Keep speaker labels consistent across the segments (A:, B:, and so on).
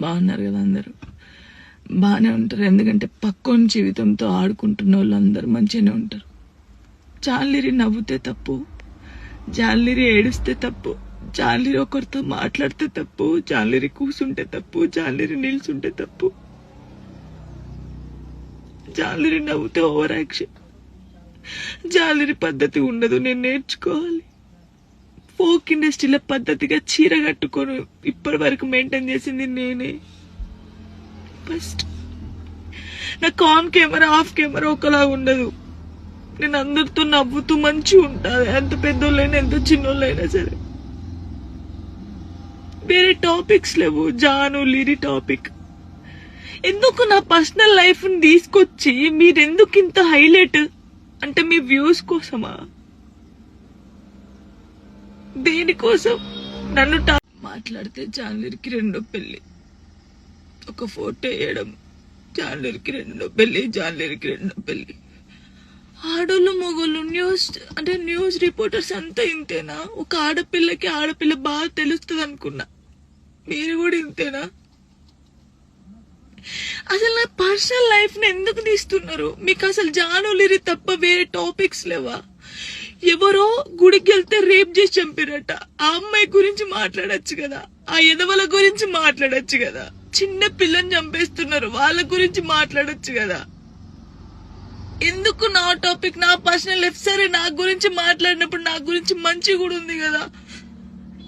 A: బాగున్నారు కదా? అందరూ బాగానే ఉంటారు. ఎందుకంటే పక్కోని జీవితంతో ఆడుకుంటున్న వాళ్ళు అందరూ మంచిగానే ఉంటారు. జాలిరి నవ్వుతే తప్పు, జాలిరి ఏడుస్తే తప్పు, జాలిరి ఒకరితో మాట్లాడితే తప్పు, జాలిరి కూసుంటే తప్పు, జాలిరి నిల్చుంటే తప్పు, జాలిరి నవ్వుతే ఓవర్ యాక్షన్. జాలిరి పద్ధతి ఉండదు, నేను నేర్చుకోవాలి. ఫోక్ ఇండస్ట్రీలో పద్ధతిగా చీర కట్టుకొని ఇప్పటి వరకు మెయింటైన్ చేసింది నేనే. ఫస్ట్ నాకు ఆన్ కెమెరా ఆఫ్ కెమెరా ఒకలా ఉండదు. నేను అందరితో నవ్వుతూ మంచిగా ఉంటాను, ఎంత పెద్దోళ్ళైనా ఎంత చిన్నోళ్ళైనా సరే. వేరే టాపిక్స్ లేవు, జాను లిరి టాపిక్. ఎందుకు నా పర్సనల్ లైఫ్ ని తీసుకొచ్చి మీరెందుకు ఇంత హైలైట్? అంటే మీ వ్యూస్ కోసమా? దేనికోసం? నన్ను మాట్లాడితే జాన్లరికి రెండో పెళ్లి, ఒక ఫోటో వేయడం, జాన్లరికి రెండో పెళ్లి, జాన్లరికి రెండో పెళ్లి. ఆడోళ్ళు మొగోళ్ళు న్యూస్ రిపోర్టర్స్ అంతా ఇంతేనా? ఒక ఆడపిల్లకి ఆడపిల్ల బాగా తెలుస్తుంది అనుకున్నా, మీరు కూడా ఇంతేనా? అసలు నా పర్సనల్ లైఫ్ ని ఎందుకు తీస్తున్నారు? మీకు అసలు జానులిరి తప్ప వేరే టాపిక్స్ లేవా? ఎవరో గుడికి వెళ్తే రేప్ చేసి చంపారట, ఆ అమ్మాయి గురించి మాట్లాడచ్చు కదా, ఆ ఎదవల గురించి మాట్లాడచ్చు కదా. చిన్న పిల్లని చంపేస్తున్నారు, వాళ్ళ గురించి మాట్లాడచ్చు కదా. ఎందుకు నా టాపిక్, నా పర్సనల్ లైఫ్? సరే, నా గురించి మాట్లాడినప్పుడు నా గురించి మంచి కూడా ఉంది కదా.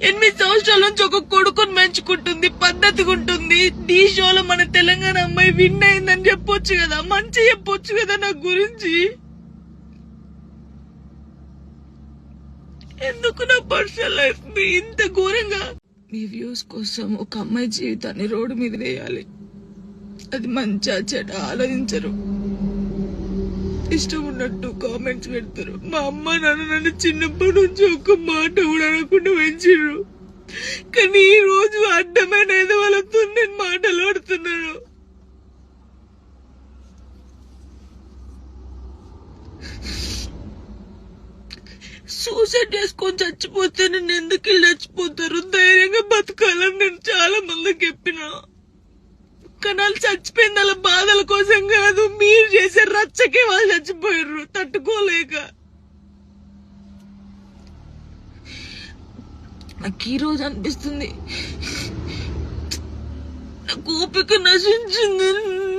A: 8 సంవత్సరాల నుంచి ఒక కొడుకుని పెంచుకుంటుంది, పద్ధతిగా ఉంటుంది. ఈ షోలో మన తెలంగాణ అమ్మాయి విన్ అయిందని చెప్పొచ్చు కదా, మంచి చెప్పొచ్చు కదా నా గురించి. ఎందుకు నా పర్సనల్ లైఫ్ ఇంత ఘోరంగా? మీ వ్యూస్ కోసం ఒక అమ్మాయి జీవితాన్ని రోడ్డు మీద వేయాలి, అది మంచిగా చెడ్డ ఆలోచించరు. ఇష్టం ఉన్నట్టు కామెంట్స్ పెడతారు. మా అమ్మ నాన్న నన్ను చిన్నప్పటి నుంచి ఒక్క మాట కూడా అనకుండా పెంచారు, కానీ ఈ రోజు అడ్డమైన వాళ్ళతో నేను మాటలు ఆడుతున్నాను. సూసైడ్ చేసుకొని చచ్చిపోతే నేను ఎందుకు వెళ్ళి చచ్చిపోతారు? ధైర్యంగా బతకాలని నేను చాలా మందికి చెప్పినా, కానీ వాళ్ళు చచ్చిపోయింది వాళ్ళ బాధల కోసం కాదు, మీరు చేసే రచ్చకే వాళ్ళు చచ్చిపోయారు తట్టుకోలేక. నాకు ఈ రోజు అనిపిస్తుంది, నాకు ఓపిక నశించింది.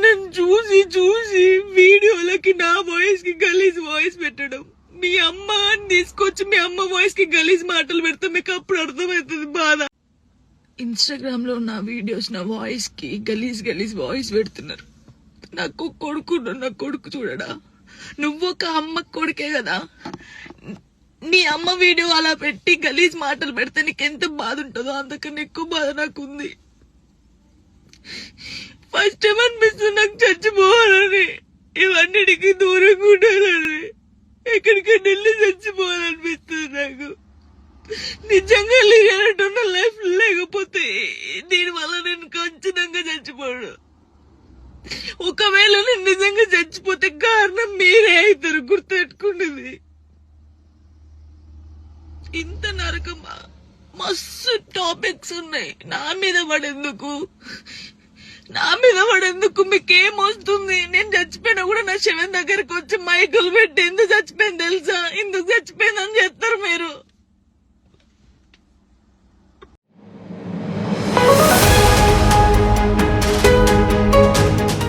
A: నేను చూసి వీడియోలకి నా వాయిస్ కి గలీజ్ వాయిస్ పెట్టడం, మీ అమ్మ అని తీసుకొచ్చి మీ అమ్మ వాయిస్ కి గలీజ్ మాటలు పెడితే మీకు అప్పుడు అర్థమవుతుంది బాధ. ఇన్స్టాగ్రామ్ లో నా వీడియోస్ నా వాయిస్ కి గలీజ్ వాయిస్ పెడుతున్నారు. నాకు కొడుకు, నా కొడుకు చూడడా? నువ్వు ఒక అమ్మ కొడుకే కదా, నీ అమ్మ వీడియో అలా పెట్టి గలీజ్ మాటలు పెడితే నీకెంత బాధ ఉంటుందో అంతకన్నా ఎక్కువ బాధ నాకుంది. ఫస్ట్ టైం అనిపిస్తుంది నాకు చచ్చిపోవాలని, ఇవన్నిటికీ దూరంగా ఉండాలని, ఎక్కడికైనా వెళ్ళి చచ్చిపోవాలనిపిస్తుంది నాకు. నిజంగా లేనట్టున్న లైఫ్ లేకపోతే దీనివల్ల నేను ఖచ్చితంగా చచ్చిపోడు. ఒకవేళ నేను నిజంగా చచ్చిపోతే కారణం మీరే అవుతారు, గుర్తుపెట్టుకున్నది. ఇంత నరకమా? మస్తు టాపిక్స్ ఉన్నాయి. నా మీద పడేందుకు మీకేమొస్తుంది? నేను చచ్చిపోయినా కూడా నా శవం దగ్గరకు వచ్చి మైకులు పెట్టి ఎందుకు చచ్చిపోయింది తెలుసా, ఎందుకు చచ్చిపోయిందని చెప్తారు మీరు.